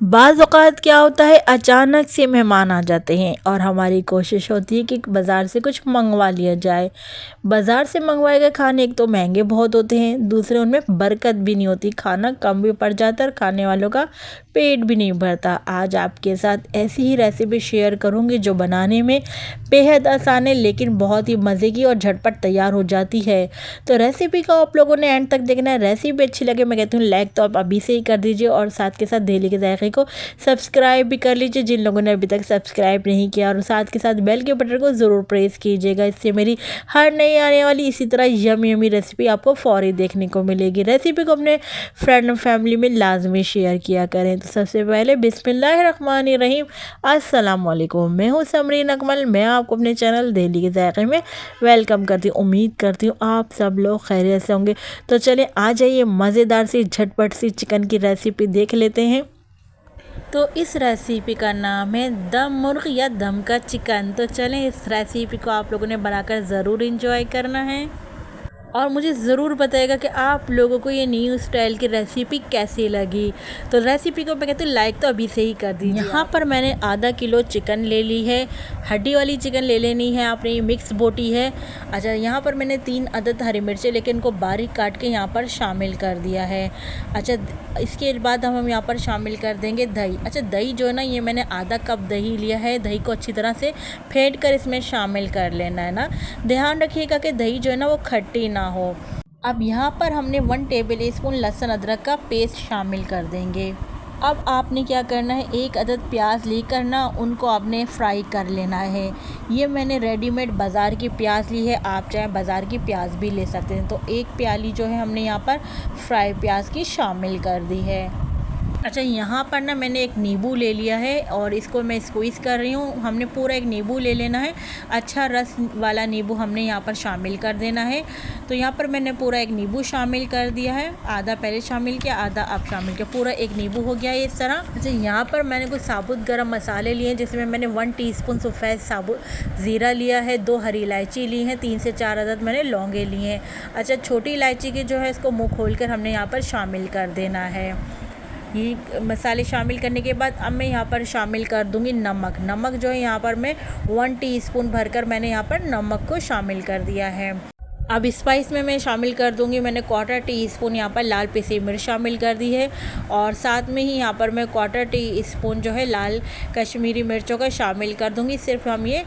बाज़ औक़ात क्या होता है, अचानक से मेहमान आ जाते हैं और हमारी कोशिश होती है कि बाज़ार से कुछ मंगवा लिया जाए। बाज़ार से मंगवाए गए खाने एक तो महंगे बहुत होते हैं, दूसरे उनमें बरकत भी नहीं होती, खाना कम भी पड़ जाता है और खाने वालों का पेट भी नहीं भरता। आज आपके साथ ऐसी ही रेसिपी शेयर करूंगी जो बनाने में बेहद आसान है लेकिन बहुत ही मज़े की और झटपट तैयार हो जाती है। तो रेसिपी को आप लोगों ने एंड तक देखना है। रेसिपी अच्छी लगे मैं कहती हूँ लाइक तो आप अभी से ही कर दीजिए और साथ के साथ डेली के जायके को सब्सक्राइब भी कर लीजिए जिन लोगों ने अभी तक सब्सक्राइब नहीं किया, और साथ के साथ बेल के बटन को ज़रूर प्रेस कीजिएगा। इससे मेरी हर नई आने वाली इसी तरह यमी रेसिपी आपको फौरी देखने को मिलेगी। रेसिपी को अपने फ्रेंड और फैमिली में लाजमी शेयर किया करें। तो सबसे पहले बिस्मिल्लाहिर्रहमानिर्रहीम, अस्सलाम वालेकुम। मैं हूँ समरीन अकमल, मैं आपको अपने चैनल डेली के जायके में वेलकम करती हूँ। उम्मीद करती हूँ आप सब लोग खैरियत से होंगे। तो चलें आ जाइए मज़ेदार सी झटपट सी चिकन की रेसिपी देख लेते हैं। तो इस रेसिपी का नाम है दम मुर्ग या दम का चिकन। तो चलें इस रेसिपी को आप लोगों ने बनाकर ज़रूर इंजॉय करना है और मुझे ज़रूर बताइएगा कि आप लोगों को ये न्यू स्टाइल की रेसिपी कैसी लगी। तो रेसिपी को मैं कहती हूँ लाइक तो अभी से ही कर दीजिए। यहाँ पर मैंने आधा किलो चिकन ले ली है, हड्डी वाली चिकन ले लेनी है आपने, ये मिक्स बोटी है। अच्छा, यहाँ पर मैंने 3 अदद हरी मिर्चें लेकिन इनको बारीक काट के यहाँ पर शामिल कर दिया है। अच्छा, इसके बाद हम यहाँ पर शामिल कर देंगे दही। अच्छा, दही जो है ना, ये मैंने आधा कप दही लिया है। दही को अच्छी तरह से फेंट कर इसमें शामिल कर लेना है ना। ध्यान रखिएगा कि दही जो है ना वो खट्टी ना हो। अब यहाँ पर हमने 1 टेबल स्पून लहसुन अदरक का पेस्ट शामिल कर देंगे। अब आपने क्या करना है, 1 अदद प्याज लेकर ना उनको आपने फ्राई कर लेना है। ये मैंने रेडीमेड बाज़ार की प्याज ली है, आप चाहे बाज़ार की प्याज भी ले सकते हैं। तो 1 प्याली जो है हमने यहाँ पर फ्राई प्याज की शामिल कर दी है। अच्छा, यहाँ पर ना मैंने एक नींबू ले लिया है और इसको मैं स्क्वीज़ कर रही हूँ। हमने पूरा एक नींबू ले लेना है, अच्छा रस वाला नींबू हमने यहाँ पर शामिल कर देना है। तो यहाँ पर मैंने पूरा एक नींबू शामिल कर दिया है, आधा पहले शामिल किया, आधा अब शामिल किया, पूरा एक नींबू हो गया है इस तरह। अच्छा, यहाँ पर मैंने कुछ साबुत गरम मसाले लिए हैं जिसमें मैंने 1 टीस्पून सफ़ेद साबुत ज़ीरा लिया है, 2 हरी इलायची ली हैं, 3 से 4 अदद मैंने लौंगे लिए हैं। अच्छा, छोटी इलायची की जो है इसको मुँह खोल कर हमने यहाँ पर शामिल कर देना है। ये मसाले शामिल करने के बाद अब मैं यहाँ पर शामिल कर दूँगी नमक। नमक जो है यहाँ पर मैं 1 टीस्पून भरकर मैंने यहाँ पर नमक को शामिल कर दिया है। अब स्पाइस में मैं शामिल कर दूंगी, मैंने 1/4 टीस्पून यहाँ पर लाल पिसी मिर्च शामिल कर दी है और साथ में ही यहाँ पर मैं 1/4 टीस्पून जो है लाल कश्मीरी मिर्चों का शामिल कर दूंगी। सिर्फ हम ये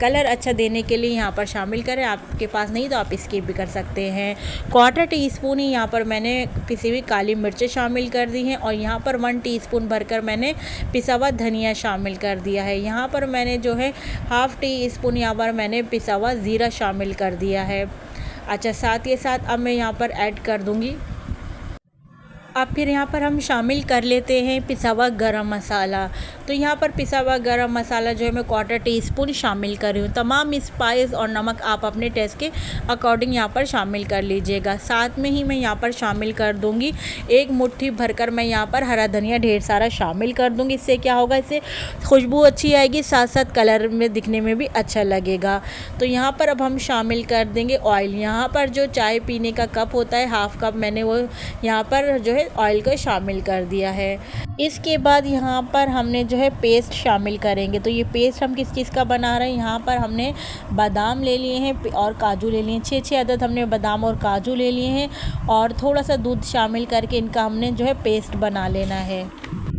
कलर अच्छा देने के लिए यहाँ पर शामिल करें, आपके पास नहीं तो आप स्किप भी कर सकते हैं। 1/4 टीस्पून ही यहाँ पर मैंने पिसी हुई काली मिर्चें शामिल कर दी हैं और यहाँ पर 1 टीस्पून भरकर मैंने पिसा हुआ धनिया शामिल कर दिया है। यहाँ पर मैंने जो है 1/2 टीस्पून यहाँ पर मैंने पिसा हुआ ज़ीरा शामिल कर दिया है। अच्छा, साथ के साथ अब मैं यहाँ पर ऐड कर दूँगी, अब फिर यहाँ पर हम शामिल कर लेते हैं पिसा हुआ गरम मसाला। तो यहाँ पर पिसा हुआ गरम मसाला जो है मैं 1/4 टीस्पून शामिल कर रही हूँ। तमाम स्पाइस और नमक आप अपने टेस्ट के अकॉर्डिंग यहाँ पर शामिल कर लीजिएगा। साथ में ही मैं यहाँ पर शामिल कर दूँगी 1 मुट्ठी भरकर मैं यहाँ पर हरा धनिया ढेर सारा शामिल कर दूँगी। इससे क्या होगा, इससे खुशबू अच्छी आएगी, साथ साथ कलर में दिखने में भी अच्छा लगेगा। तो यहाँ पर अब हम शामिल कर देंगे ऑयल। यहाँ पर जो चाय पीने का कप होता है 1/2 कप मैंने वो यहाँ पर जो है ऑयल को शामिल कर दिया है। इसके बाद यहाँ पर हमने जो है पेस्ट शामिल करेंगे। तो ये पेस्ट हम किस चीज़ का बना रहे हैं, यहाँ पर हमने बादाम ले लिए हैं और काजू ले लिए हैं, 6 अदद हमने बादाम और काजू ले लिए हैं और थोड़ा सा दूध शामिल करके इनका हमने जो है पेस्ट बना लेना है।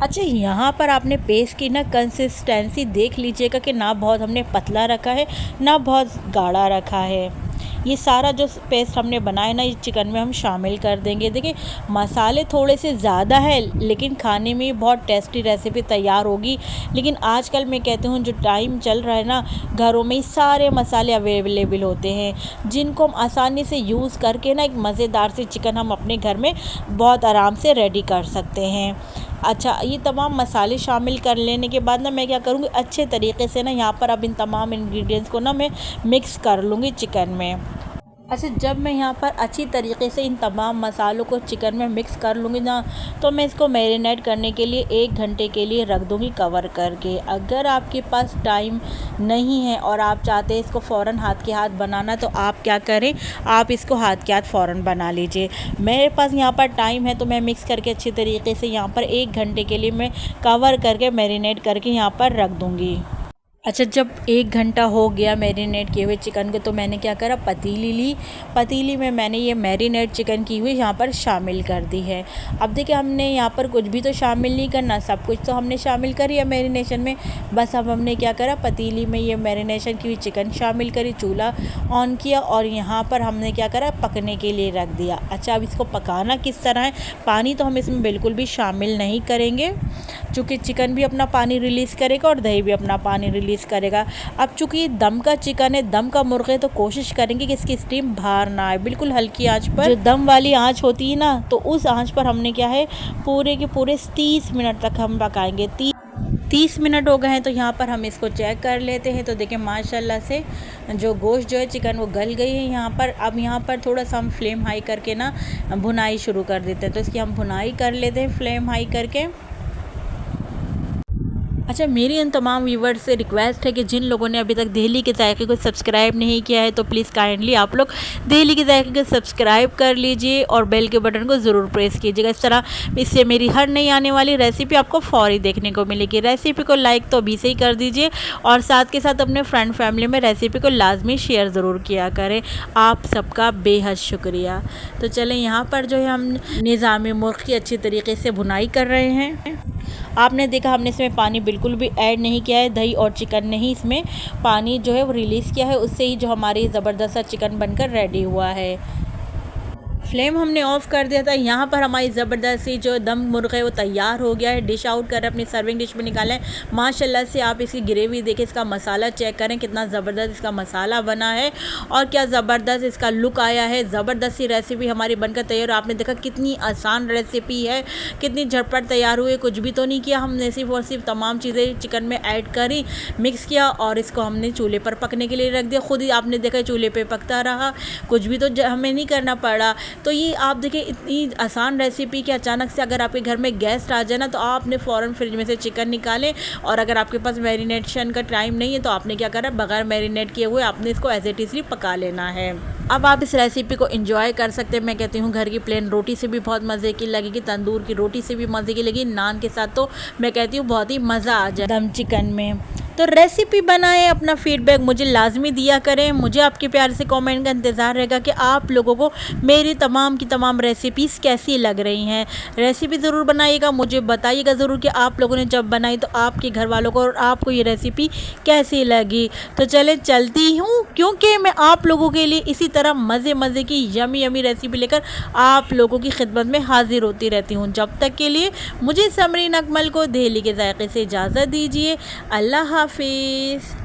अच्छा, यहाँ पर आपने पेस्ट की ना कंसिस्टेंसी देख लीजिएगा कि ना बहुत हमने पतला रखा है ना बहुत गाढ़ा रखा है। ये सारा जो पेस्ट हमने बनाया ना, ये चिकन में हम शामिल कर देंगे। देखिए, मसाले थोड़े से ज़्यादा है लेकिन खाने में बहुत टेस्टी रेसिपी तैयार होगी। लेकिन आजकल मैं कहती हूँ जो टाइम चल रहा है ना, घरों में सारे मसाले अवेलेबल होते हैं जिनको हम आसानी से यूज़ करके ना एक मज़ेदार सी चिकन हम अपने घर में बहुत आराम से रेडी कर सकते हैं। अच्छा, ये तमाम मसाले शामिल कर लेने के बाद ना मैं क्या करूँगी, अच्छे तरीके से ना यहाँ पर अब इन तमाम इंग्रेडिएंट्स को ना मैं मिक्स कर लूँगी चिकन में। अच्छा, जब मैं यहाँ पर अच्छी तरीके से इन तमाम मसालों को चिकन में मिक्स कर लूँगी ना, तो मैं इसको मैरिनेट करने के लिए 1 घंटे के लिए रख दूँगी कवर करके। अगर आपके पास टाइम नहीं है और आप चाहते हैं इसको फ़ौरन हाथ के हाथ बनाना, तो आप क्या करें, आप इसको हाथ के हाथ फ़ौरन बना लीजिए। मेरे पास यहाँ पर टाइम है तो मैं मिक्स करके अच्छी तरीके से यहाँ पर 1 घंटे के लिए मैं कवर करके मैरिनेट करके यहाँ पर रख दूँगी। अच्छा, जब 1 घंटा हो गया मैरिनेट किए हुए चिकन को, तो मैंने क्या करा, पतीली ली। पतीली में मैंने ये मैरिनेट चिकन की हुई यहाँ पर शामिल कर दी है। अब देखिए, हमने यहाँ पर कुछ भी तो शामिल नहीं करना, सब कुछ तो हमने शामिल करी है मैरिनेशन में। बस अब हमने क्या करा, पतीली में ये मैरिनेशन की हुई चिकन शामिल करी, चूल्हा ऑन किया और यहाँ पर हमने क्या करा, पकने के लिए रख दिया। अच्छा, अब इसको पकाना किस तरह है, पानी तो हम इसमें बिल्कुल भी शामिल नहीं करेंगे, चूँकि चिकन भी अपना पानी रिलीज़ करेगा और दही भी अपना पानी रिलीज़ करेगा। अब चूँकि ये दम का चिकन है, दम का मुर्गा है, तो कोशिश करेंगे कि इसकी स्टीम बाहर ना आए। बिल्कुल हल्की आंच पर, जो दम वाली आंच होती है ना, तो उस आंच पर हमने क्या है, पूरे के पूरे 30 मिनट तक हम पकाएंगे। 30 मिनट हो गए हैं, तो यहाँ पर हम इसको चेक कर लेते हैं। तो देखिए, माशाल्लाह से जो गोश्त जो है चिकन वो गल गई है यहाँ पर। अब यहाँ पर थोड़ा सा हम फ्लेम हाई करके ना भुनाई शुरू कर देते हैं। तो इसकी हम भुनाई कर लेते हैं फ्लेम हाई करके। अच्छा, मेरी इन तमाम व्यूवर्स से रिक्वेस्ट है कि जिन लोगों ने अभी तक दहली के जायके को सब्सक्राइब नहीं किया है, तो प्लीज़ काइंडली आप लोग दहली के जायके को सब्सक्राइब कर लीजिए और बेल के बटन को ज़रूर प्रेस कीजिएगा। इस तरह इससे मेरी हर नई आने वाली रेसिपी आपको फौरी देखने को मिलेगी। रेसिपी को लाइक तो अभी से ही कर दीजिए और साथ के साथ अपने फ्रेंड फैमिली में रेसिपी को लाजमी शेयर ज़रूर किया करें। आप सबका बेहद शुक्रिया। तो चलें, यहाँ पर जो है हम निज़ामी मुर्ग़ की अच्छी तरीके से भुनाई कर रहे हैं। आपने देखा, हमने इसमें पानी बिल्कुल भी ऐड नहीं किया है, दही और चिकन ने ही इसमें पानी जो है वो रिलीज़ किया है, उससे ही जो हमारी ज़बरदस्त सा चिकन बनकर रेडी हुआ है। फ्लेम हमने ऑफ़ कर दिया था। यहाँ पर हमारी ज़बरदस्त सी जो दम मुर्ग़ है वो तैयार हो गया है। डिश आउट कर अपनी सर्विंग डिश में निकाला है। माशाल्लाह से आप इसकी ग्रेवी देखें, इसका मसाला चेक करें, कितना ज़बरदस्त इसका मसाला बना है और क्या ज़बरदस्त इसका लुक आया है। ज़बरदस्त सी रेसिपी हमारी बनकर तैयार। आपने देखा कितनी आसान रेसिपी है, कितनी झटपट तैयार हुई है। कुछ भी तो नहीं किया हमने, सिर्फ और सिर्फ तमाम चीज़ें चिकन में ऐड करी, मिक्स किया और इसको हमने चूल्हे पर पकने के लिए रख दिया। खुद ही आपने देखा चूल्हे पर पकता रहा, कुछ भी तो हमें नहीं करना पड़ा। तो ये आप देखिए, इतनी आसान रेसिपी कि अचानक से अगर आपके घर में गेस्ट आ जाए ना, तो आपने फ़ौरन फ्रिज में से चिकन निकालें और अगर आपके पास मैरिनेशन का टाइम नहीं है, तो आपने क्या करा, बगैर मैरिनेट किए हुए आपने इसको एज इट इज़ली पका लेना है। अब आप इस रेसिपी को एंजॉय कर सकते हैं। मैं कहती हूँ घर की प्लेन रोटी से भी बहुत मज़े की लगेगी, तंदूर की रोटी से भी मज़े की लगेगी, नान के साथ तो मैं कहती हूँ बहुत ही मज़ा आ जाए दम चिकन में। तो रेसिपी बनाएं, अपना फीडबैक मुझे लाजमी दिया करें। मुझे आपके प्यार से कमेंट का इंतज़ार रहेगा कि आप लोगों को मेरी तमाम की तमाम रेसिपीज़ कैसी लग रही हैं। रेसिपी ज़रूर बनाइएगा, मुझे बताइएगा ज़रूर कि आप लोगों ने जब बनाई तो आपके घर वालों को और आपको ये रेसिपी कैसी लगी। तो चलें, चलती हूँ, क्योंकि मैं आप लोगों के लिए इसी तरह मज़े की यमी यमी रेसिपी लेकर आप लोगों की खिदमत में हाजिर होती रहती हूँ। जब तक के लिए मुझे समरीन अकमल को दहली के जायके से इजाज़त दीजिए। अल्लाह हाफिज़।